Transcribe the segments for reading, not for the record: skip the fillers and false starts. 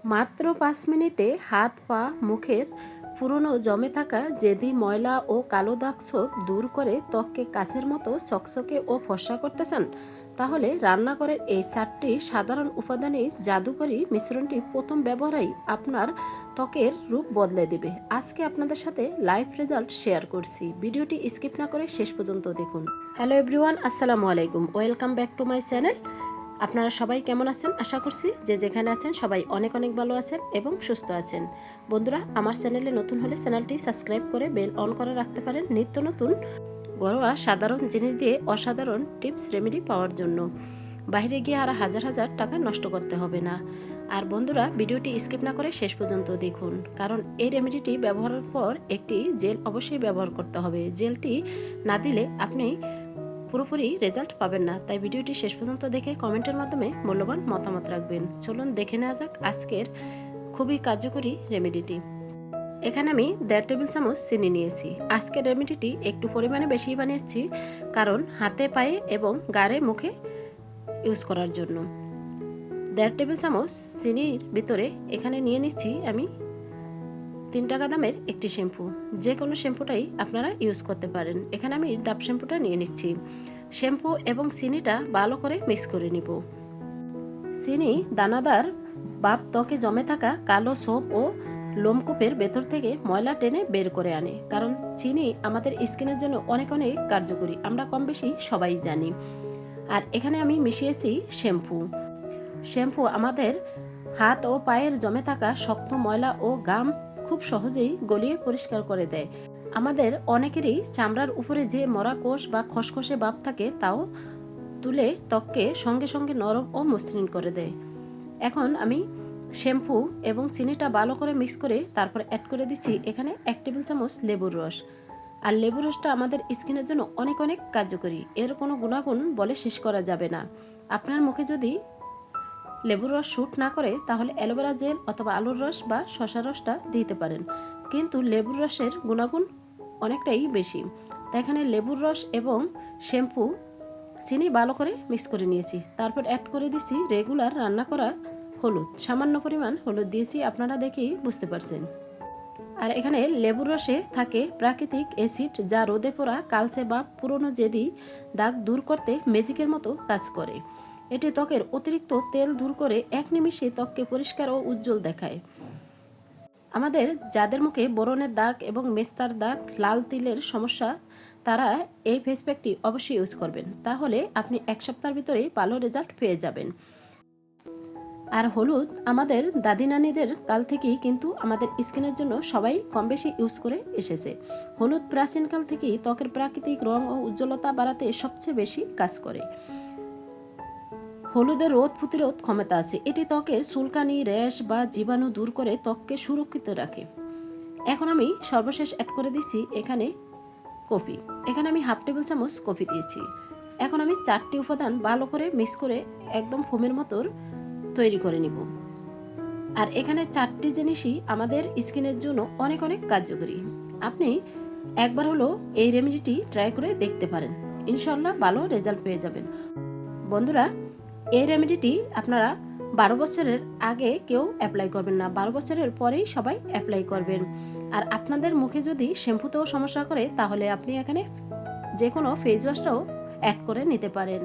মাত্র 5 মিনিটে হাত পা মুখের পুরনো জমে থাকা জেদি ময়লা ও কালো দাগ ছোপ দূর করে ত্বককে কাচের মতো চকচকে ও ফর্সা করতে চান, তাহলে রান্নাঘরের এই 4টি সাধারণ উপাদানের জাদুকরী মিশ্রণটি প্রথম ব্যবহারেই আপনার ত্বকের রূপ বদলে দেবে। আজকে আপনাদের সাথে লাইভ রেজাল্ট শেয়ার করছি, ভিডিওটি স্কিপ না করে শেষ পর্যন্ত দেখুন। হ্যালো এভরিওয়ান, আসসালামু আলাইকুম, welcome back to my channel. আপনারা সবাই কেমন আছেন? আশা করছি যে যেখানে আছেন সবাই অনেক অনেক ভালো আছেন এবং সুস্থ আছেন। বন্ধুরা, আমার চ্যানেলে নতুন হলে চ্যানেলটি সাবস্ক্রাইব করে বেল অন করে রাখতে পারেন নিত্য নতুন ঘরোয়া সাধারণ জিনিস দিয়ে অসাধারণ টিপস রেমেডি পাওয়ার জন্য। বাইরে গিয়ে আর হাজার হাজার টাকা নষ্ট করতে হবে না। আর বন্ধুরা, ভিডিওটি স্কিপ না করে শেষ পর্যন্ত দেখুন, কারণ এই রেমেডিটি ব্যবহারের পর একটি জেল অবশ্যই ব্যবহার করতে হবে। জেলটি না দিলে আপনি পুরোপুরি রেজাল্ট পাবেন না। তাই ভিডিওটি শেষ পর্যন্ত দেখে কমেন্টের মাধ্যমে মূল্যবান মতামত রাখবেন। চলুন দেখে নেওয়া যাক আজকের খুবই কার্যকরী রেমেডিটি। এখানে আমি 1.5 টেবিল চামচ চিনি নিয়েছি। আজকের রেমেডিটি একটু পরিমাণে বেশি বানিয়েছি, কারণ হাতে পায়ে এবং গাড়ে মুখে ইউজ করার জন্য। 1.5 টেবিল চামচ চিনির ভিতরে এখানে নিয়ে নিচ্ছি আমি 3 টাকা দামের একটি শ্যাম্পু। যে কোনো শ্যাম্পুটাই আপনারা ইউজ করতে পারেন। এখানে আমি ডাব শ্যাম্পুটা নিয়ে নিচ্ছি। শ্যাম্পু এবং চিনিটা ভালো করে মিক্স করে নিব। চিনি দানাদার ভাব ত্বকে জমে থাকা কালো ছোপ ও লোমকূপের ভেতর থেকে ময়লা টেনে বের করে আনে, কারণ চিনি আমাদের স্কিনের জন্য অনেক অনেক কার্যকরী, আমরা কম বেশি সবাই জানি। আর এখানে আমি মিশিয়েছি শ্যাম্পু। শ্যাম্পু আমাদের হাত ও পায়ের জমে থাকা শক্ত ময়লা ও ঘাম খুব সহজেই গলিয়ে পরিষ্কার করে দেয়। আমাদের অনেকেরই চামড়ার উপরে যে মরা কোষ বা খসখসে ভাব থাকে তাও তুলে ত্বককে সঙ্গে সঙ্গে নরম ও মসৃণ করে দেয়। এখন আমি শ্যাম্পু এবং চিনিটা ভালো করে মিক্স করে তারপর অ্যাড করে দিচ্ছি এখানে 1 টেবিল চামচ লেবুর রস। আর লেবুর রসটা আমাদের স্কিনের জন্য অনেক অনেক কার্যকরী, এর কোনো গুণাগুণ বলে শেষ করা যাবে না। আপনার মুখে যদি লেবুর রস শ্যুট না করে তাহলে অ্যালোভেরা জেল অথবা আলুর রস বা শসা রসটা দিতে পারেন, কিন্তু লেবুর রসের গুণাগুণ অনেকটাই বেশি। তাই এখানে লেবুর রস এবং শ্যাম্পু চিনি ভালো করে মিক্স করে নিয়েছি। তারপর অ্যাড করে দিচ্ছি রেগুলার রান্না করা হলুদ। সামান্য পরিমাণ হলুদ দিয়েছি, আপনারা দেখেই বুঝতে পারছেন। আর এখানে লেবুর রসে থাকে প্রাকৃতিক অ্যাসিড, যা রোদে পোড়া কালচে বা পুরনো জেদি দাগ দূর করতে ম্যাজিকের মতো কাজ করে। এটি ত্বকের অতিরিক্ত তেল দূর করে এক নিমিষে ত্বককে পরিষ্কার ও উজ্জ্বল দেখায়। আমাদের যাদের মুখে ব্রণের দাগ এবং মেস্তার দাগ, লাল তিলের সমস্যা, তারা এই ফেস প্যাকটি অবশ্যই ইউজ করবেন, তাহলে আপনি 1 সপ্তাহের ভিতরেই ভালো রেজাল্ট পেয়ে যাবেন। আর হলুদ আমাদের দাদি নানিদের কাল থেকেই কিন্তু আমাদের স্কিনের জন্য সবাই কম বেশি ইউজ করে এসেছে। হলুদ প্রাচীনকাল থেকেই ত্বকের প্রাকৃতিক রং ও উজ্জ্বলতা বাড়াতে সবচেয়ে বেশি কাজ করে। হলুদের রোগ প্রতিরোধ ক্ষমতা আছে, এটি ত্বকের চুলকানি, র্যাশ বা জীবাণু দূর করে ত্বককে সুরক্ষিত রাখে। এখন আমি সর্বশেষ অ্যাড করে দিচ্ছি এখানে কফি। এখানে আমি 1/2 টেবিল চামচ কফি দিয়েছি। এখন আমি 4টি উপাদান ভালো করে মিক্স করে একদম ফোমের মতো তৈরি করে নিব। আর এখানে 4টি জিনিসই আমাদের স্কিনের জন্য অনেক অনেক কার্যকরী। আপনি একবার হলো এই রেমেডিটি ট্রাই করে দেখতে পারেন, ইনশাল্লাহ ভালো রেজাল্ট পেয়ে যাবেন। বন্ধুরা, এই রেমেডিটি আপনারা 12 বছরের আগে কেউ অ্যাপ্লাই করবেন না, 12 বছরের পরেই সবাই অ্যাপ্লাই করবেন। আর আপনাদের মুখে যদি শ্যাম্পুতেও সমস্যা করে তাহলে আপনি এখানে যে কোনো ফেস ওয়াশটাও অ্যাড করে নিতে পারেন।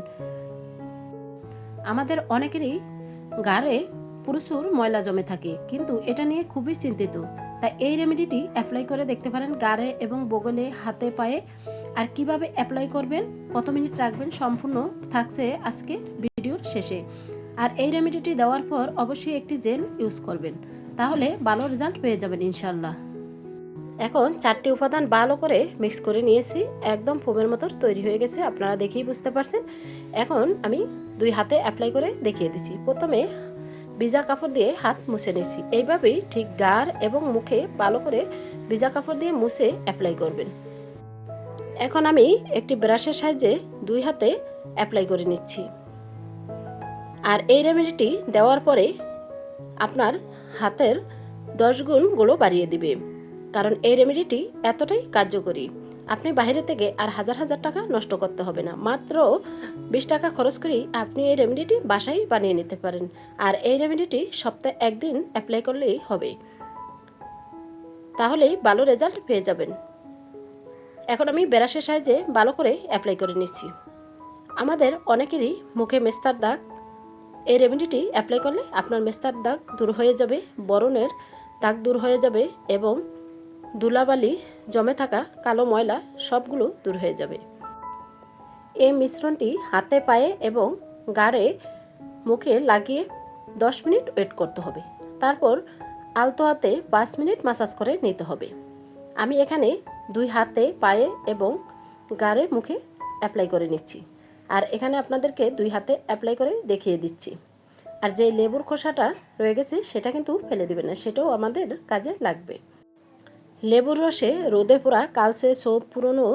আমাদের অনেকেরই গায়ে প্রচুর ময়লা জমে থাকে, কিন্তু এটা নিয়ে খুবই চিন্তিত। তাই এই রেমেডিটি অ্যাপ্লাই করে দেখতে পারেন গায়ে এবং বগলে, হাতে, পায়ে। আর কিভাবে অ্যাপ্লাই করবেন, কত মিনিট রাখবেন, সম্পূর্ণ থাকছে আজকে ভিডিওর শেষে। আর এই রেমেডিটি দেওয়ার পর অবশ্যই একটি জেল ইউজ করবেন, তাহলে ভালো রেজাল্ট পেয়ে যাবেন ইনশাল্লাহ। এখন 4টি উপাদান ভালো করে মিক্স করে নিয়েছি, একদম ফোমের মতো তৈরি হয়ে গেছে, আপনারা দেখেই বুঝতে পারছেন। এখন আমি 2 হাতে অ্যাপ্লাই করে দেখিয়ে দিচ্ছি। প্রথমে ভিজা কাপড় দিয়ে হাত মুছে নিয়েছি। এইভাবেই ঠিক গাড় এবং মুখে ভালো করে ভিজা কাপড় দিয়ে মুছে অ্যাপ্লাই করবেন। এখন আমি একটি ব্রাশের সাহায্যে 2 হাতে অ্যাপ্লাই করে নিচ্ছি। আর এই রেমেডিটি দেওয়ার পরে আপনার হাতের 10 গুণ গ্লো বাড়িয়ে দিবে, কারণ এই রেমেডিটি এতটাই কার্যকরী। আপনি বাইরে থেকে আর হাজার হাজার টাকা নষ্ট করতে হবে না, মাত্র 20 টাকা খরচ করেই আপনি এই রেমেডিটি বাসায় বানিয়ে নিতে পারেন। আর এই রেমেডিটি সপ্তাহে একদিন অ্যাপ্লাই করলেই হবে, তাহলেই ভালো রেজাল্ট পেয়ে যাবেন। এখন আমি ব্রাশের সাহায্যে ভালো করে অ্যাপ্লাই করে নিচ্ছি। আমাদের অনেকেরই মুখে মেস্তার দাগ, এই রেমেডিটি অ্যাপ্লাই করলে আপনার মেস্তার দাগ দূর হয়ে যাবে, বরণের দাগ দূর হয়ে যাবে এবং ধুলাবালি জমে থাকা কালো ময়লা সবগুলো দূর হয়ে যাবে। এই মিশ্রণটি হাতে পায়ে এবং গাড়ে মুখে লাগিয়ে 10 মিনিট ওয়েট করতে হবে। তারপর আলতো হাতে 5 মিনিট মাসাজ করে নিতে হবে। আমি এখানে 2 হাতে পায়ে এবং গাড়ে মুখে অ্যাপ্লাই করে নিচ্ছি, আর এখানে আপনাদেরকে 2 হাতে অ্যাপ্লাই করে দেখিয়ে দিচ্ছি। আর যে লেবুর খোসাটা রয়ে গেছে সেটা কিন্তু ফেলে দিবেন না, সেটাও আমাদের কাজে লাগবে। লেবুর রসে রোদে পোড়া কালচে ছোপ পুরনো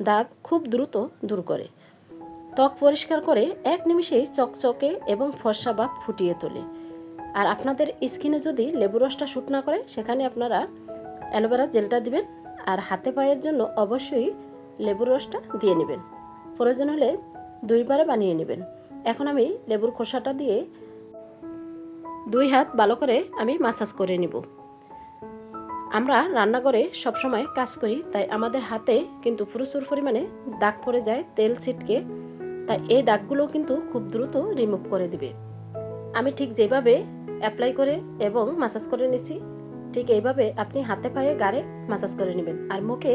দাগ খুব দ্রুত দূর করে, ত্বক পরিষ্কার করে 1 নিমিষেই চকচকে এবং ফর্সা ভাব ফুটিয়ে তোলে। আর আপনাদের স্কিনে যদি লেবুর রসটা শ্যুট না করে সেখানে আপনারা অ্যালোভেরা জেলটা দিবেন, আর হাতে পায়ের জন্য অবশ্যই লেবুর রসটা দিয়ে নেবেন। প্রয়োজন হলে 2 বারে বানিয়ে নেবেন। এখন আমি লেবুর খোসাটা দিয়ে 2 হাত ভালো করে আমি মাসাজ করে নিব। আমরা রান্নাঘরে সবসময় কাজ করি, তাই আমাদের হাতে কিন্তু প্রচুর পরিমাণে দাগ পড়ে যায় তেল ছিটকে, তাই এই দাগগুলো কিন্তু খুব দ্রুত রিমুভ করে দিবে। আমি ঠিক যেভাবে অ্যাপ্লাই করে এবং মাসাজ করে নিছি, ঠিক এইভাবে আপনি হাতে পায়ে গাড়ে মাসাজ করে নেবেন। আর মুখে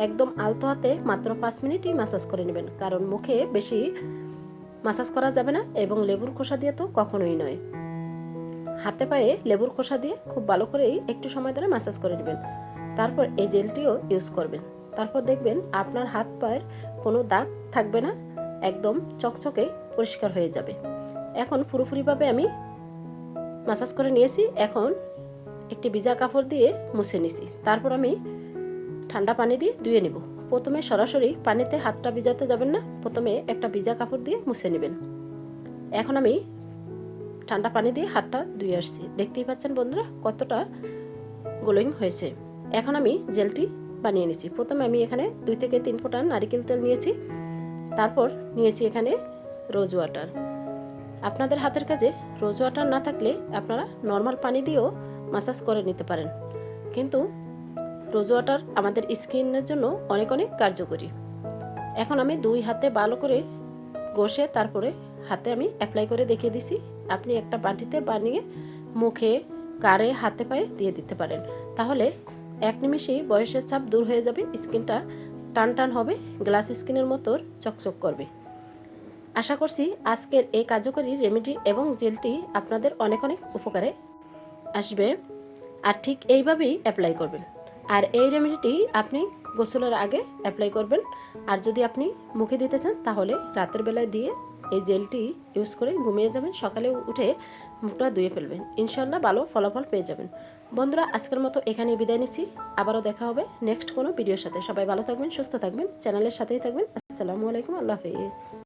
একদম আলতো হাতে মাত্র 5 মিনিটই মাসাজ করে নেবেন, কারণ মুখে বেশি মাসাজ করা যাবে না এবং লেবুর খোসা দিয়ে তো কখনোই নয়। হাতে পায়ে লেবুর খোসা দিয়ে খুব ভালো করে একটু সময় ধরে মাসাজ করে নেবেন। তারপর এই জেলটিও ইউজ করবেন। তারপর দেখবেন আপনার হাত পায়ের কোনো দাগ থাকবে না, একদম চকচকে পরিষ্কার হয়ে যাবে। এখন পুরোপুরিভাবে আমি মাসাজ করে নিয়েছি। এখন একটি ভিজা কাপড় দিয়ে মুছে নিছি। তারপর আমি ঠান্ডা পানি দিয়ে ধুয়ে নেব। প্রথমে সরাসরি পানিতে হাতটা ভিজাতে যাবেন না, প্রথমে একটা ভিজা কাপড় দিয়ে মুছে নেবেন। এখন আমি ঠান্ডা পানি দিয়ে হাতটা ধুয়ে আসছি। দেখতেই পাচ্ছেন বন্ধুরা কতটা গ্লোয়িং হয়েছে। এখন আমি জেলটি বানিয়ে নিয়েছি। প্রথমে আমি এখানে 2 থেকে 3 ফোঁটা নারকেল তেল নিয়েছি, তারপর নিয়েছি এখানে রোজ ওয়াটার। আপনাদের হাতের কাছে রোজ ওয়াটার না থাকলে আপনারা নর্মাল পানি দিয়েও মাসাজ করে নিতে পারেন, কিন্তু রোজ ওয়াটার আমাদের স্কিনের জন্য অনেক অনেক কার্যকরী। এখন আমি 2 হাতে ভালো করে ঘষে তারপরে হাতে আমি অ্যাপ্লাই করে দেখিয়ে দিছি। আপনি একটা বাটিতে বানিয়ে মুখে গাড়ে হাতে পায়ে দিয়ে দিতে পারেন, তাহলে 1 নিমিষেই বয়সের ছাপ দূর হয়ে যাবে, স্কিনটা টান টান হবে, গ্লাস স্কিনের মতো চকচক করবে। আশা করছি আজকের এই কার্যকরী রেমেডি এবং জেলটি আপনাদের অনেক অনেক উপকারে আসবে। আর ঠিক এইভাবেই অ্যাপ্লাই করবেন। আর এই রেমেডিটি আপনি গোসলের আগে অ্যাপ্লাই করবেন। আর যদি আপনি মুখে দিতে চান তাহলে রাতের বেলায় দিয়ে এই জেলটি ইউজ করে ঘুমিয়ে যাবেন, সকালে উঠে মুখটা ধুয়ে ফেলবেন, ইনশাল্লাহ ভালো ফলাফল পেয়ে যাবেন। বন্ধুরা আজকের মতো এখানেই বিদায় নিচ্ছি। আবারও দেখা হবে নেক্সট কোনো ভিডিওর সাথে। সবাই ভালো থাকবেন, সুস্থ থাকবেন, চ্যানেলের সাথেই থাকবেন। আসসালামু আলাইকুম, আল্লাহ হাফেজ।